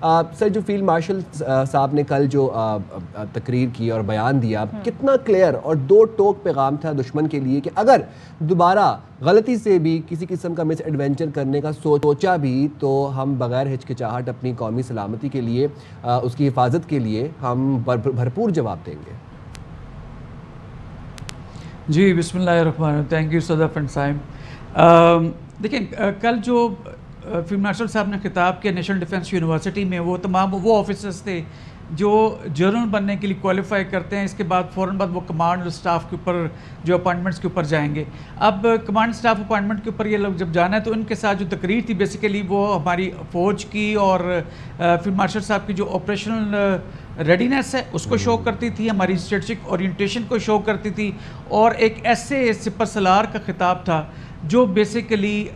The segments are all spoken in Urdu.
سر جو فیلڈ مارشل صاحب نے کل جو تقریر کی اور بیان دیا کتنا کلیئر اور دو ٹوک پیغام تھا دشمن کے لیے کہ اگر دوبارہ غلطی سے بھی کسی قسم کا مس ایڈونچر کرنے کا سوچا بھی تو ہم بغیر ہچکچاہٹ اپنی قومی سلامتی کے لیے اس کی حفاظت کے لیے ہم بھرپور جواب دیں گے. جی بسم اللہ الرحمن الرحیم. تھینک یو صدف اینڈ سائم. دیکھیں کل جو فیلڈ مارشل صاحب نے خطاب کیا نیشنل ڈیفنس یونیورسٹی میں، وہ تمام وہ آفیسرز تھے جو جنرل بننے کے لیے کوالیفائی کرتے ہیں، اس کے بعد فوراً بعد وہ کمانڈ اور اسٹاف کے اوپر جو اپوائنٹمنٹس کے اوپر جائیں گے. اب کمانڈ اسٹاف اپوائنٹمنٹ کے اوپر یہ لوگ جب جانا ہے تو ان کے ساتھ جو تقریر تھی بیسیکلی وہ ہماری فوج کی اور فیلڈ مارشل صاحب کی جو آپریشنل ریڈینس ہے اس کو شو کرتی تھی، ہماری اسٹریٹجک اورینٹیشن کو شو کرتی تھی، اور ایک ایسے سپر سالار کا خطاب تھا جو بیسیکلی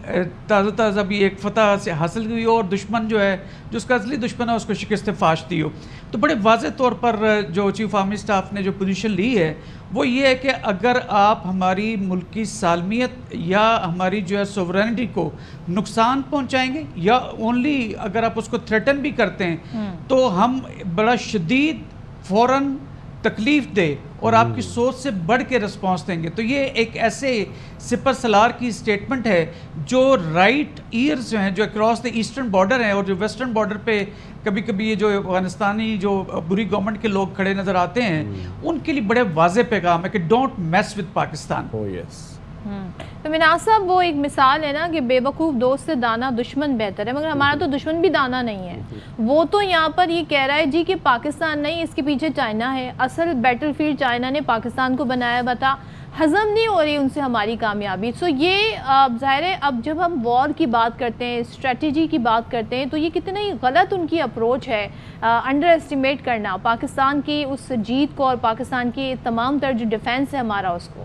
تازہ بھی ایک فتح سے حاصل ہوئی اور دشمن جو ہے جو اس کا اصلی دشمن ہے اس کو شکست فاش دی ہو. تو بڑے واضح طور پر جو چیف آرمی اسٹاف نے جو پوزیشن لی ہے وہ یہ ہے کہ اگر آپ ہماری ملک کی سالمیت یا ہماری جو ہے سوورینٹی کو نقصان پہنچائیں گے یا اونلی اگر آپ اس کو تھریٹن بھی کرتے ہیں تو ہم بڑا شدید فوراً تکلیف دے اور آپ کی سوچ سے بڑھ کے رسپانس دیں گے. تو یہ ایک ایسے سپر سالار کی سٹیٹمنٹ ہے جو رائٹ ایئرز جو ہیں جو اکراس دی ایسٹرن بارڈر ہیں اور جو ویسٹرن بارڈر پہ کبھی کبھی یہ جو افغانستانی جو بری گورنمنٹ کے لوگ کھڑے نظر آتے ہیں ان کے لیے بڑے واضح پیغام ہے کہ ڈونٹ میس ود پاکستان. تو مناز صاحب وہ ایک مثال ہے نا کہ بے وقوف دوست سے دانا دشمن بہتر ہے، مگر ہمارا تو دشمن بھی دانا نہیں ہے. وہ تو یہاں پر یہ کہہ رہا ہے جی کہ پاکستان نہیں، اس کے پیچھے چائنا ہے. اصل بیٹل فیلڈ چائنا نے پاکستان کو بنایا ہوا تھا، ہضم نہیں ہو رہی ان سے ہماری کامیابی. سو یہ ظاہر ہے اب جب ہم وار کی بات کرتے ہیں، اسٹریٹجی کی بات کرتے ہیں، تو یہ کتنی غلط ان کی اپروچ ہے انڈر ایسٹیمیٹ کرنا پاکستان کی اس جیت کو اور پاکستان کی تمام تر جو ڈیفینس ہے ہمارا اس کو.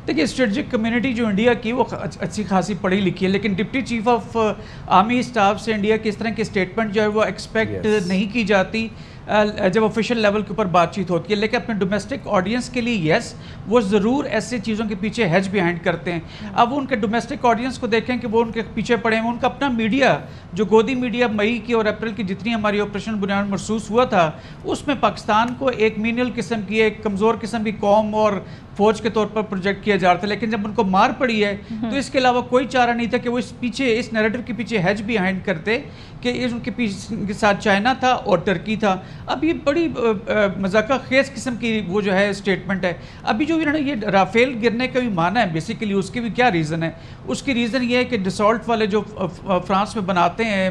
دیکھیے اسٹریٹجک کمیونٹی جو انڈیا کی وہ اچھی خاصی پڑھی لکھی ہے، لیکن deputy chief of army staff سے انڈیا کی اس طرح کی اسٹیٹمنٹ جو ہے وہ ایکسپیکٹ نہیں کی جاتی جب آفیشیل لیول کے اوپر بات چیت ہوتی ہے. لیکن اپنے ڈومیسٹک آڈینس کے لیے یس وہ ضرور ایسے چیزوں کے پیچھے ہیج بیہائنڈ کرتے ہیں. اب ان کے ڈومیسٹک آڈینس کو دیکھیں کہ وہ ان کے پیچھے پڑے ہیں. ان کا اپنا میڈیا جو گودی میڈیا مئی کی اور اپریل کی جتنی ہماری آپریشن بنیاد محسوس ہوا تھا اس میں پاکستان کو ایک مینیل قسم کی ایک کمزور قسم کی قوم اور فوج کے طور پر پروجیکٹ کیا جا رہا تھا. لیکن جب ان کو مار پڑی ہے تو اس کے علاوہ کوئی چارہ نہیں تھا کہ وہ اس نیریٹو کے پیچھے ہیج بیہائنڈ کرتے کہ ان کے ساتھ چائنا تھا اور ٹرکی تھا. اب یہ بڑی مذاقہ خیز قسم کی وہ جو ہے اسٹیٹمنٹ ہے. ابھی جو انہوں نے یہ رافیل گرنے کا بھی مانا ہے بیسیکلی اس کی بھی کیا ریزن ہے؟ اس کی ریزن یہ ہے کہ ڈسالٹ والے جو فرانس میں بناتے ہیں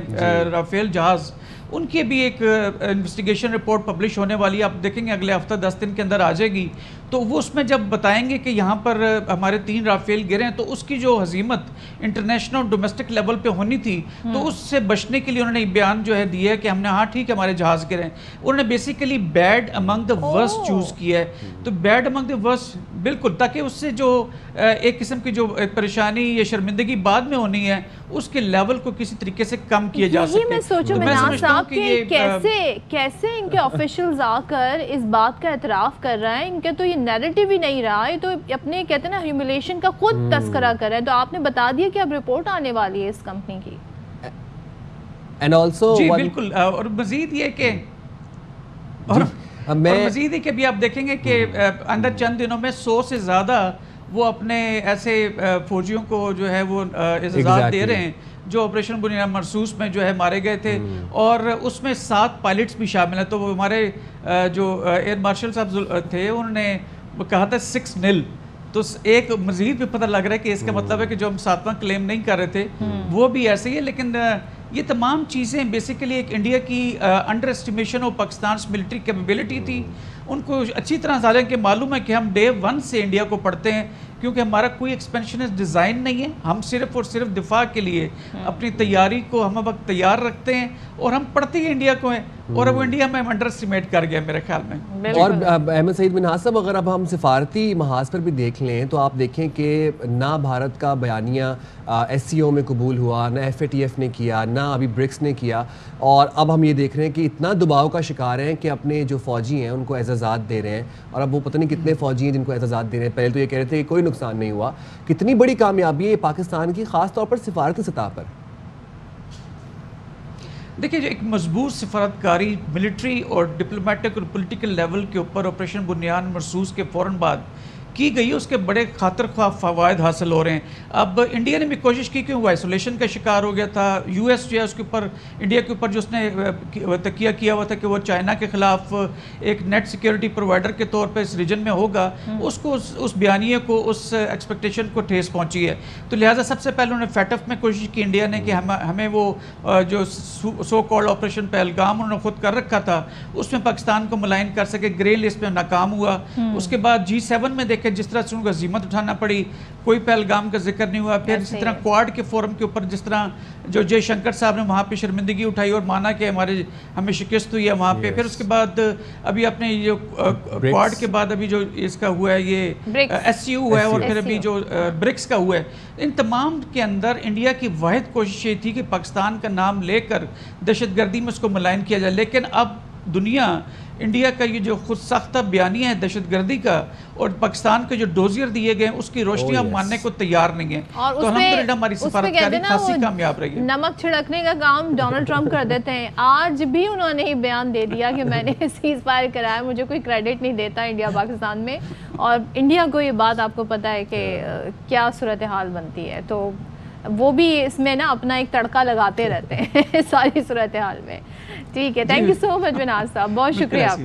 رافیل جہاز ان کی بھی ایک انویسٹیگیشن رپورٹ پبلش ہونے والی ہے. آپ دیکھیں گے اگلے ہفتہ 10 دن کے اندر آ جائے گی. تو وہ اس میں جب بتائیں گے کہ یہاں پر ہمارے 3 رافیل گرے ہیں تو اس کی جو ہزیمت انٹرنیشنل اور ڈومیسٹک لیول پہ ہونی تھی تو اس سے بچنے کے لیے انہوں نے بیان جو ہے دیا ہے کہ ہم نے ہاں ٹھیک ہے ہمارے جہاز گرے ہیں. انہوں نے basically bad among the worst choose کیا ہے. تو بیڈ امنگ دا ورسٹ بالکل تاکہ اس سے جو ایک قسم کی جو پریشانی یا شرمندگی بعد میں ہونی ہے اس کے لیول کو کسی طریقے سے کم کیا جا سکے. میں سوچوں مناز صاحب کہ کیسے ان کے آفیشلز آ کر اس بات کا اعتراف کر رہے ہیں. ان کے تو یہ نیریٹو ہی نہیں رہا ہے، تو اپنے کہتے ہیں نا ہیوملیشن کا خود تذکرہ کر رہے ہیں. تو آپ نے بتا دیا کہ اب رپورٹ آنے والی ہے اس کمپنی کی. جی بالکل. اور مزید یہ کہ اور مزید یہ کہ بھی آپ دیکھیں گے کہ اندر چند دنوں میں 100 سے زیادہ وہ اپنے ایسے فوجیوں کو جو ہے وہ اعزازات دے رہے ہیں جو آپریشن بنیاد مرسوس میں جو ہے مارے گئے تھے اور اس میں 7 پائلٹس بھی شامل ہیں. تو وہ ہمارے جو ایئر مارشل صاحب تھے انہوں نے کہا تھا 6-0. تو ایک مزید بھی پتہ لگ رہا ہے کہ اس کا مطلب ہے کہ جو ہم 7واں کلیم نہیں کر رہے تھے وہ بھی ایسے ہی ہے. لیکن یہ تمام چیزیں بیسیکلی ایک انڈیا کی انڈر اسٹیمیشن اور پاکستان ملٹری کیپیبلٹی تھی. ان کو اچھی طرح حالانکہ معلوم ہے کہ ہم ڈے 1 سے انڈیا کو پڑھتے ہیں کیونکہ ہمارا کوئی ایکسپینشنسٹ ڈیزائن نہیں ہے. ہم صرف اور صرف دفاع کے لیے اپنی تیاری کو ہم وقت تیار رکھتے ہیں اور ہم پڑھتے ہی انڈیا کو ہیں اور اب انڈیا میں انڈر اسٹیمیٹ کر گیا میرے خیال میں. اور احمد سعید منہاج صاحب اگر اب ہم سفارتی محاذ پر بھی دیکھ لیں تو آپ دیکھیں کہ نہ بھارت کا بیانیہ ایس سی او میں قبول ہوا، نہ ایف اے ٹی ایف نے کیا، نہ ابھی برکس نے کیا. اور اب ہم یہ دیکھ رہے ہیں کہ اتنا دباؤ کا شکار ہیں کہ اپنے جو فوجی ہیں ان کو اعزازات دے رہے ہیں. اور اب وہ پتہ نہیں کتنے فوجی ہیں جن کو اعزازات دے رہے ہیں. پہلے تو یہ کہہ رہے تھے کہ کوئی نقصان نہیں ہوا. کتنی بڑی کامیابی ہے پاکستان کی خاص طور پر سفارتی سطح پر. دیکھیے جو ایک مضبوط سفارتکاری ملٹری اور ڈپلومیٹک اور پولیٹیکل لیول کے اوپر آپریشن بنیان مرصوص کے فوراً بعد کی گئی، اس کے بڑے خاطر خواہ فوائد حاصل ہو رہے ہیں. اب انڈیا نے بھی کوشش کی کہ وہ آئسولیشن کا شکار ہو گیا تھا. یو ایس جو ہے اس کے اوپر انڈیا کے اوپر جو اس نے تکیہ کیا ہوا تھا کہ وہ چائنا کے خلاف ایک نیٹ سیکیورٹی پرووائڈر کے طور پہ اس ریجن میں ہوگا، اس کو اس بیانیے کو اس ایکسپیکٹیشن کو ٹھیس پہنچی ہے. تو لہٰذا سب سے پہلے انہوں نے فیٹف میں کوشش کی انڈیا نے کہ ہمیں وہ جو سو کالڈ آپریشن پہلگام انہوں نے خود کر رکھا تھا اس میں پاکستان کو ملائن کر سکے، گرے لسٹ میں ناکام ہوا. اس کے بعد G7 میں دیکھیں جس طرح سے ان کو عزیمت اٹھانا پڑی، کوئی پہلگام کا ذکر نہیں ہوا. پھر اسی طرح کوارڈ کے فورم کے اوپر جس طرح جو جے شنکر صاحب نے وہاں پہ شرمندگی اٹھائی اور مانا کہ ہمیں شکست ہوئی ہے وہاں پہ. پھر اس کے بعد ابھی اپنے جو کوارڈ کے بعد ابھی جو اس کا ہوا ہے یہ SCO ہوا ہے اور پھر ابھی جو برکس کا ہوا ہے. ان تمام کے اندر انڈیا کی واحد کوشش یہ تھی کہ پاکستان کا نام لے کر دہشت گردی میں اس کو ملائن کیا جائے. لیکن اب دنیا انڈیا کا یہ جو خود ساختہ بیانیہ ہے دہشت گردی کا اور پاکستان کے جو ڈوزیر دیے گئے اس کی روشنی ہم ماننے کو تیار نہیں ہیں. تو الحمدللہ ہماری سفارتکاری خاصی کامیاب رہی ہے. نمک چھڑکنے کا کام ڈونلڈ ٹرمپ کر دیتے ہیں. آج بھی انہوں نے ہی بیان دے دیا کہ میں نے سیز فائر کرایا، مجھے کوئی کریڈٹ نہیں دیتا انڈیا پاکستان میں. اور انڈیا کو یہ بات آپ کو پتہ ہے کہ کیا صورتحال بنتی ہے، تو وہ بھی اس میں نا اپنا ایک تڑکا لگاتے رہتے ہیں ساری صورتحال میں. ٹھیک ہے، تھینک یو سو مچ مناز صاحب، بہت شکریہ آپ کا.